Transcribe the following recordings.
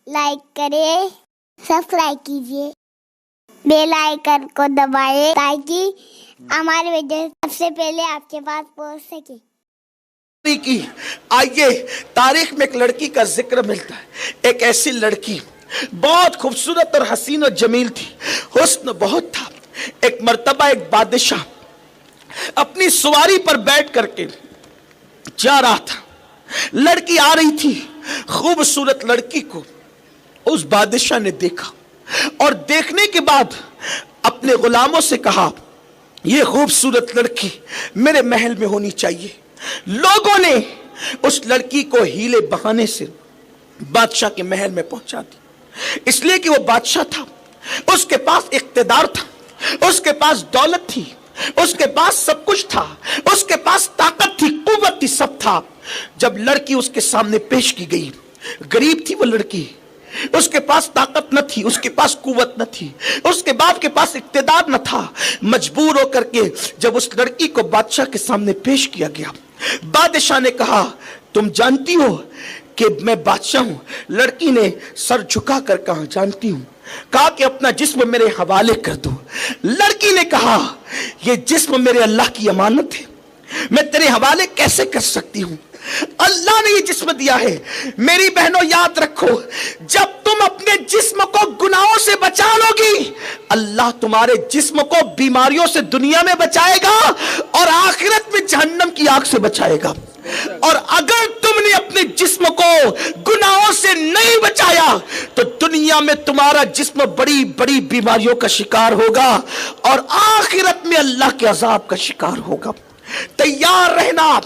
Like करें, subscribe कीजिए, bell icon को दबाएं ताकि हमारे वीडियो सबसे पहले आपके पास पहुंच सके। की आइए तारीख में एक लड़की का जिक्र मिलता है। एक ऐसी लड़की बहुत खूबसूरत और हसीन और जमील थी, हुस्न बहुत था। एक मर्तबा एक बादशाह अपनी सवारी पर बैठ करके जा रहा था। लड़की आ रही थी। खूबसूरत लड़की को उस बादशाह ने देखा और देखने के बाद अपने गुलामों से कहा, यह खूबसूरत लड़की मेरे महल में होनी चाहिए। लोगों ने उस लड़की को हीले बहाने से बादशाह के महल में पहुंचा दी, इसलिए कि वो बादशाह था, उसके पास इख्तिदार था, उसके पास दौलत थी, उसके पास सब कुछ था, उसके पास ताकत थी, कुव्वत थी, सब था। जब लड़की उसके सामने पेश की गई, गरीब थी वो लड़की, उसके पास ताकत न थी, उसके पास कुव्वत न थी, उसके बाप के पास इख्तिदार न था। मजबूर होकर के जब उस लड़की को बादशाह के सामने पेश किया गया, बादशाह ने कहा, तुम जानती हो कि मैं बादशाह हूं? लड़की ने सर झुका कर कहा, जानती हूं। कहा कि अपना जिस्म मेरे हवाले कर दो। लड़की ने कहा, यह जिस्म मेरे अल्लाह की अमानत है, मैं तेरे हवाले कैसे कर सकती हूं? अल्लाह ने ये जिस्म दिया है। मेरी बहनों याद रखो, जब तुम अपने जिस्म को गुनाहों से बचा लोगी, अल्लाह तुम्हारे जिस्म को बीमारियों से दुनिया में बचाएगा और आखिरत में जहन्नम की आग से बचाएगा। और अगर तुमने अपने जिस्म को गुनाहों से नहीं बचाया तो दुनिया में तुम्हारा जिस्म बड़ी बड़ी बीमारियों का शिकार होगा और आखिरत में अल्लाह के अजाब का शिकार होगा। तैयार रहना।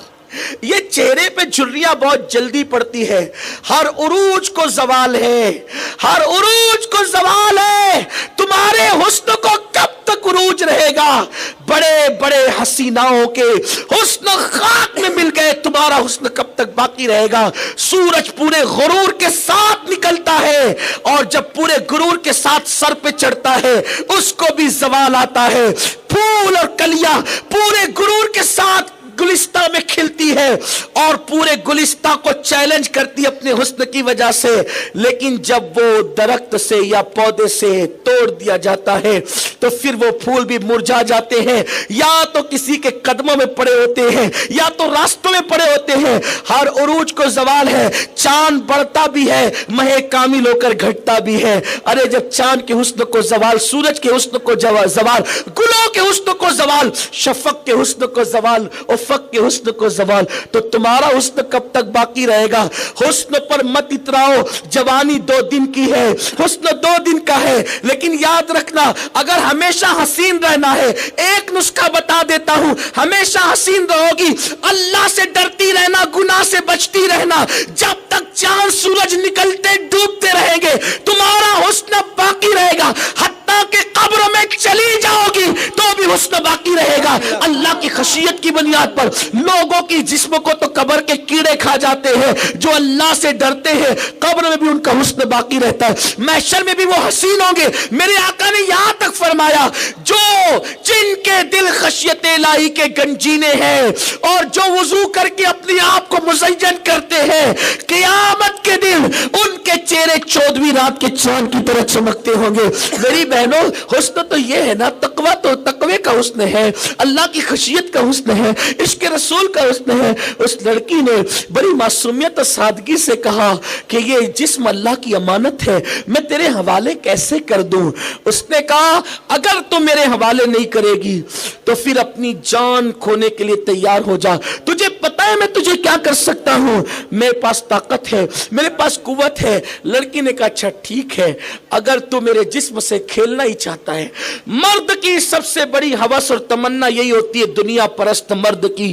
ये चेहरे पे झुर्रियां बहुत जल्दी पड़ती है, हर उरूज को जवाल है, हर उरूज को जवाल है। तुम्हारे हुस्न को कब तक उरूज रहेगा? बड़े बड़े हसीनाओं के हुस्न खाक में मिल गए, तुम्हारा हुस्न कब तक बाकी रहेगा? सूरज पूरे गुरूर के साथ निकलता है और जब पूरे गुरूर के साथ सर पे चढ़ता है उसको भी जवाल आता है। फूल और कलियां पूरे गुरूर के साथ गुलिस्ता में खिलती है और पूरे गुलिस्ता को चैलेंज करती है अपने हुस्न की वजह से, लेकिन जब वो दरख्त से या पौधे से तोड़ दिया जाता है तो फिर वो फूल भी मुरझा जाते हैं, या तो किसी के कदमों में पड़े होते हैं या तो रास्तों में पड़े होते हैं। हर उरूज को जवाल है। चांद बढ़ता भी है, महे कामिल होकर घटता भी है। अरे जब चांद के हुस्न को जवाल, सूरज के हुस्न को जवाल, गुलों के हुस्न को जवाल, शफक के हुस्न को जवाल, उफक के हुस्न को जवाल, तो तुम्हारा हुस्न कब तक बाकी रहेगा? हुस्न पर मत इतराओ। जवानी 2 दिन की है, हुस्न 2 दिन का है, लेकिन याद रखना, अगर हमेशा हसीन रहना है, एक नुस्खा बता देता हूं, हमेशा हसीन रहोगी, अल्लाह से डरती रहना, गुनाह से बचती रहना। जब तक चांद सूरज निकलते डूबते रहेंगे तुम्हारा हुस्न बाकी रहेगा। हत्ता के कब्र में चली जाओगी तो भी हुस्न बाकी रहेगा। अल्लाह की खशियत की बुनियाद पर लोगों की जिस्म को तो कब्र के कीड़े खा जाते हैं, जो अल्लाह से डरते हैं कब्र में भी उनका हुस्न बाकी रहता है, महशर में भी वो हसीन होंगे। मेरे आका ने यहां तक फरमाया, जो जिनके दिल खशियत इलाही के गंजीने हैं और जो वुजू करके अपने आप को मुज़य्यन करते हैं, क़यामत के दिन उनके चेहरे 14वीं रात के चांद की तरह चमकते होंगे। मेरी बहनों, हुस्न तो ये है ना, तकवा तो तकवे का हुस्न है, अल्लाह की खशियत का हुस्न है, इश्क रसूल का हुस्न है। उस लड़की ने बड़ी मासूमियत और सादगी से कहा कि ये जिस्म अल्लाह की अमानत है, मैं तेरे हवाले कैसे कर दूं? उसने कहा, अगर तू मेरे हवाले नहीं करेगी तो फिर अपनी जान खोने के लिए तैयार हो जा। तुझे पता है मैं तुझे क्या कर सकता हूं? मेरे पास ताकत है, मेरे पास कुव्वत है। लड़की ने कहा, अच्छा ठीक है, अगर तू मेरे जिस्म से खेलना ही चाहता है। मर्द की सबसे बड़ी हवस और तमन्ना यही होती है, दुनिया परस्त मर्द की,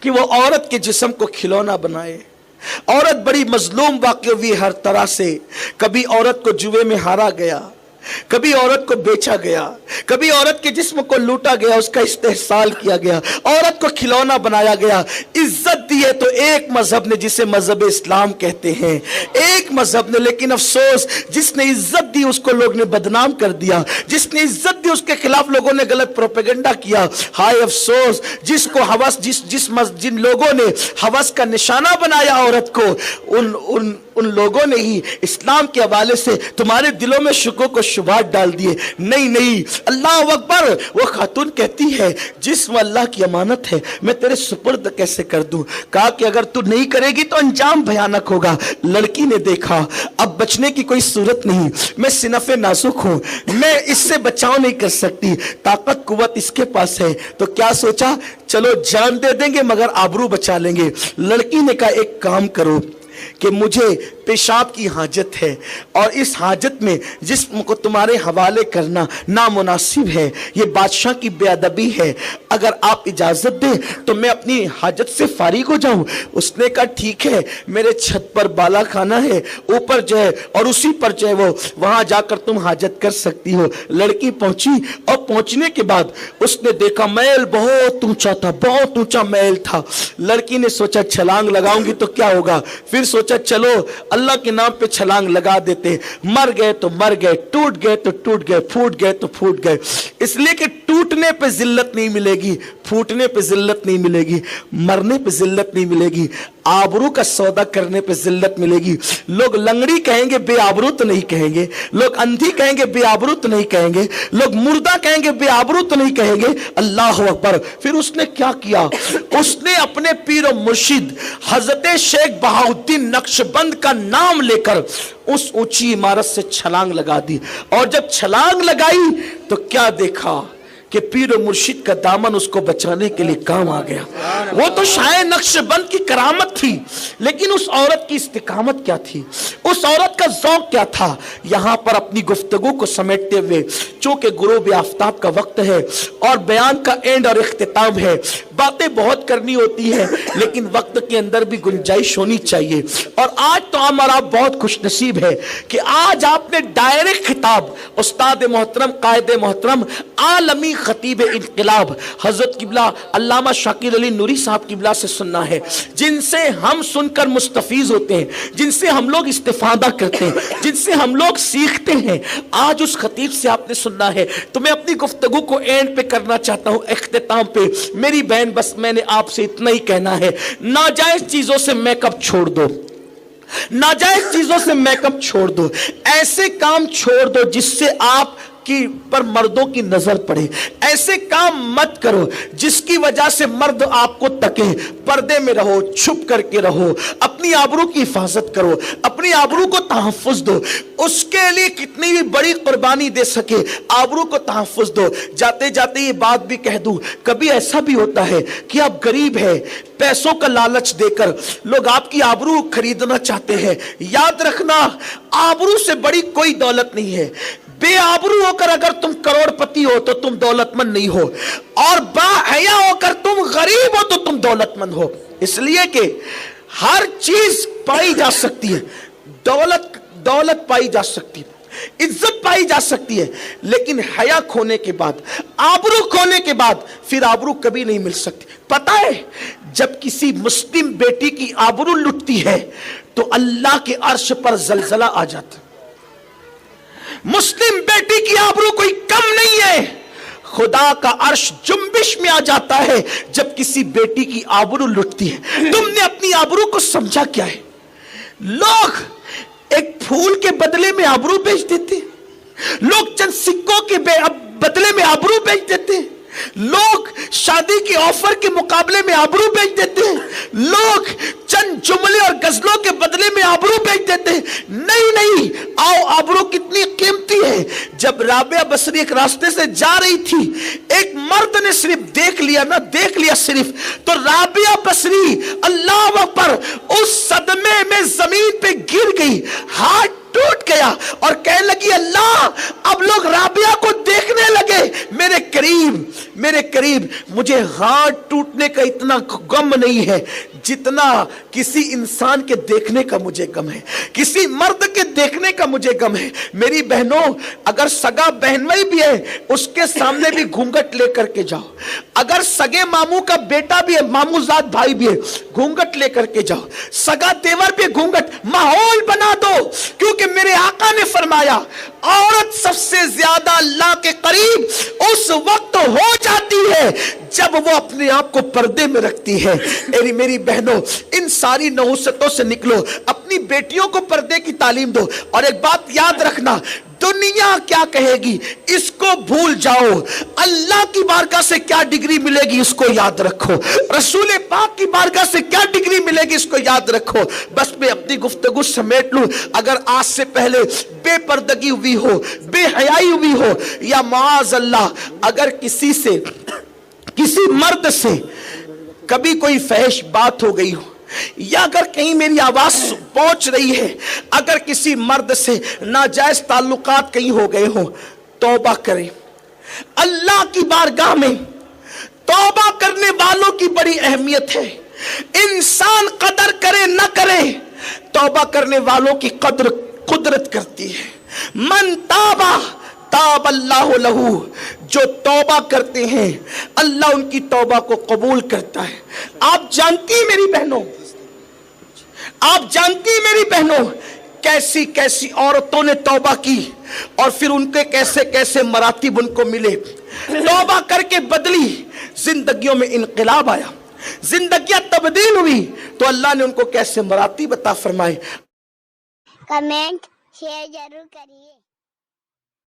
कि वो औरत के जिस्म को खिलौना बनाए। औरत बड़ी मजलूम वाक़ई हुई हर तरह से। कभी औरत को जुए में हारा गया, कभी औरत को बेचा गया, कभी औरत के जिस्म को लूटा गया, उसका इस्तेहसाल किया गया, औरत को खिलौना बनाया गया। इज्जत दी है तो एक मजहब ने, जिसे मजहब इस्लाम कहते हैं, एक मजहब ने, लेकिन अफसोस जिसने इज्जत दी उसको लोग ने बदनाम कर दिया, जिसने इज्जत दी उसके खिलाफ लोगों ने गलत प्रोपेगेंडा किया। हाय अफसोस जिसको हवस जिन लोगों ने हवस का निशाना बनाया औरत को, उन उन लोगों ने ही इस्लाम के हवाले से तुम्हारे दिलों में शुकों को शुबहात डाल दिए। नहीं नहीं, अल्लाह अकबर। वो खातून कहती है जिस्म अल्लाह की अमानत है, मैं तेरे सुपुर्द कैसे कर दूं। कहा कि अगर तू नहीं करेगी तो अंजाम भयानक होगा। लड़की ने देखा अब बचने की कोई सूरत नहीं, मैं सिनफे नाजुक हूं, मैं इससे बचाव नहीं कर सकती, ताकत कुव्वत इसके पास है। तो क्या सोचा, चलो जान दे देंगे मगर आबरू बचा लेंगे। लड़की ने कहा एक काम करो कि मुझे पेशाब की हाजत है और इस हाजत में जिस्म को तुम्हारे हवाले करना नामुनासिब है, ये बादशाह की बेअदबी है, अगर आप इजाजत दें तो मैं अपनी हाजत से फारिग हो जाऊं। उसने कहा ठीक है, मेरे छत पर बाला खाना है, ऊपर जो है और उसी पर जो है वो वहां जाकर तुम हाजत कर सकती हो। लड़की पहुंची और पहुंचने के बाद उसने देखा महल बहुत ऊंचा था, बहुत ऊंचा महल था। लड़की ने सोचा छलांग लगाऊंगी तो क्या होगा, फिर सोचा चलो अल्लाह के नाम पे छलांग लगा देते। मर गए तो मर गए, टूट गए तो टूट गए, फूट गए तो फूट गए। इसलिए कि टूटने पे जिल्लत नहीं मिलेगी, फूटने पे जिल्लत नहीं मिलेगी, मरने पे जिल्लत नहीं मिलेगी, आबरू का सौदा करने पे जिल्लत मिलेगी। लोग लंगड़ी कहेंगे बेआबरू तो नहीं कहेंगे, लोग अंधी कहेंगे बेआबरू तो नहीं कहेंगे, लोग मुर्दा कहेंगे बेआबरू तो नहीं कहेंगे। अल्लाह अकबर। फिर उसने क्या किया, उसने अपने पीर और मुर्शिद हजरत शेख बहाउद्दीन नक्शबंद का नाम लेकर उस ऊंची इमारत से छलांग लगा दी। और जब छलांग लगाई तो क्या देखा कि पीर और मुर्शिद का दामन उसको बचाने के लिए काम आ गया। वो तो शायद नक्शबंद की करामत थी, लेकिन उस औरत की इस्तिकामत क्या थी, उस औरत का ज़ौक़ क्या था। यहां पर अपनी गुफ्तगू को समेटते हुए, चूंकि गुरूब आफ्ताब का वक्त है और बयान का एंड और इख्तिताम है, बातें बहुत करनी होती है लेकिन वक्त के अंदर भी गुंजाइश होनी चाहिए। और आज तो हमारा बहुत खुशनसीब है कि आज आपने डायरेक्ट खिताब उस्ताद मोहतरम कायदे मोहतरम आलमी खतीब इनकलाब हजरत किबला अल्लामा शाकिर अली नूरी साहब किबला से सुनना है, जिनसे हम सुनकर मुस्तफीज होते हैं, जिनसे हम लोग इस्तिफादा करते हैं, जिनसे हम लोग सीखते हैं। आज उस खतीब से आपने सुनना है। तो मैं अपनी गुफ्तगू को एंड पे करना चाहता हूं, इख्तिताम पे। मेरी बहन, बस मैंने आपसे इतना ही कहना है, नाजायज चीजों से मेकअप छोड़ दो, नाजायज चीजों से मेकअप छोड़ दो, ऐसे काम छोड़ दो जिससे आप की पर मर्दों की नजर पड़े। ऐसे काम मत करो जिसकी वजह से मर्द आपको तके। पर्दे में रहो, छुप करके रहो, अपनी आबरू की हिफाजत करो, अपनी आबरू को तहफ्फुज दो। उसके लिए कितनी भी बड़ी कुर्बानी दे सके, आबरू को तहफ्फुज दो। जाते जाते ये बात भी कह दूं, कभी ऐसा भी होता है कि आप गरीब है, पैसों का लालच देकर लोग आपकी आबरू खरीदना चाहते हैं। याद रखना, आबरू से बड़ी कोई दौलत नहीं है। बेआबरू होकर अगर तुम करोड़पति हो तो तुम दौलतमंद नहीं हो, और बाहया होकर तुम गरीब हो तो तुम दौलतमंद हो। इसलिए कि हर चीज पाई जा सकती है, दौलत पाई जा सकती है, इज्जत पाई जा सकती है, लेकिन हया खोने के बाद, आबरू खोने के बाद फिर आबरू कभी नहीं मिल सकती। पता है, जब किसी मुस्लिम बेटी की आबरू लुटती है तो अल्लाह के अर्श पर जलजला आ जाता है। मुस्लिम बेटी की आबरू कोई कम नहीं है, खुदा का अर्श जुम्बिश में आ जाता है जब किसी बेटी की आबरू लुटती है। तुमने अपनी आबरू को समझा क्या है? लोग एक फूल के बदले में आबरू बेच देते, लोग चंद सिक्कों के बदले में आबरू बेच देते, लोग शादी के ऑफर के मुकाबले में आबरू बेच देते हैं, लोग चंद जुमले और गजलों के बदले में आबरू बेच देते हैं। नहीं नहीं, आओ, आबरू कितनी कीमती है। जब राबिया बसरी एक रास्ते से जा रही थी, एक मर्द ने सिर्फ देख लिया ना, देख लिया सिर्फ, तो राबिया बसरी अल्लाह अकबर उस सदमे में जमीन पे गिर गई, हाथ टूट गया और कहने लगी अल्लाह, अब लोग राबिया को देखने लगे। मेरे करीब मुझे हाथ टूटने का इतना गम नहीं है जितना किसी इंसान के देखने का मुझे गम है, किसी मर्द के देखने का मुझे गम है। मेरी बहनों, अगर सगा बहनोई भी है उसके सामने भी घूंघट लेकर के जाओ, अगर सगे मामू का बेटा भी है, मामूजाद भाई भी है, घूंघट लेकर के जाओ, सगा देवर भी घूंघट, माहौल बना दो। क्योंकि मेरे आका ने फरमाया, औरत सबसे ज्यादा अल्लाह के करीब उस वक्त हो जाती है जब वो अपने आप को पर्दे में रखती है। मेरी बहनों, इन सारी नहुसतों से निकलो, अपनी बेटियों को पर्दे की तालीम दो। और एक बात याद रखना, दुनिया क्या कहेगी इसको भूल जाओ, अल्लाह की बारगाह से क्या डिग्री मिलेगी इसको याद रखो, रसूल पाक की बारगाह से क्या डिग्री मिलेगी इसको याद रखो। बस मैं अपनी गुफ्तगू समेट लूं। अगर आज से पहले बेपर्दगी हुई हो, बेहयाई हुई हो, या माज़ अल्लाह अगर किसी से, किसी मर्द से कभी कोई फहश बात हो गई हो, या अगर कहीं मेरी आवाज पहुंच रही है, अगर किसी मर्द से नाजायज ताल्लुकात कहीं हो गए हो, तौबा करें। अल्लाह की बारगाह में तौबा करने वालों की बड़ी अहमियत है। इंसान कदर करे न करे, तौबा करने वालों की कदर कुदरत करती है। मन ताबा ताब अल्लाह लहू, जो तौबा करते हैं अल्लाह उनकी तौबा को कबूल करता है। आप जानती हैं मेरी बहनों, आप जानती हैं मेरी बहनों, कैसी कैसी औरतों ने तौबा की और फिर उनके कैसे कैसे मरातिब उनको मिले। तौबा करके बदली, जिंदगियों में इनकलाब आया, जिंदगियां तब्दील हुई, तो अल्लाह ने उनको कैसे मरातिब अता फरमाए। कमेंट शेयर जरूर करिए।